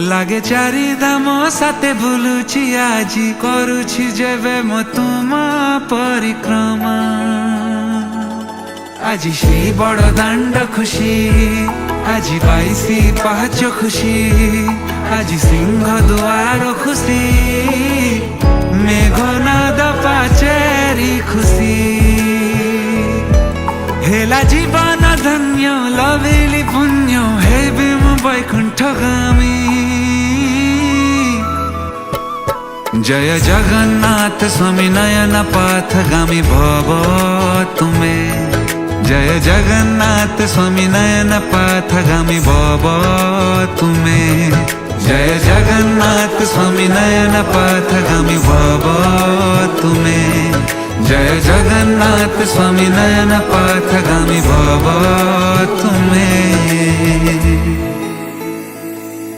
লাগে চারিধাম সাথে বুলুছি আজি করুছি যেবে মো তুম পরিক্রমা আজি সেই বড় দাণ্ড খুশি আজি 22 পাহাচ খুশি আজি সিংহ দুয়ার খুশি মেঘনাদ পাচেরি খুশি হেলা জীবন ধন্য লভিলি পুণ্য হেবে মো বৈকুণ্ঠগামী জয় জগন্নাথ স্বামী নয়ন পথগামী ভব তুমে জয় জগন্নাথ স্বামী নয়ন পথগামী ভব তুমে জয় জগন্নাথ স্বামী নয়ন পথগামী ভব তুমে জয় জগন্নাথ স্বামী নয়ন পথগামী ভব তুমে।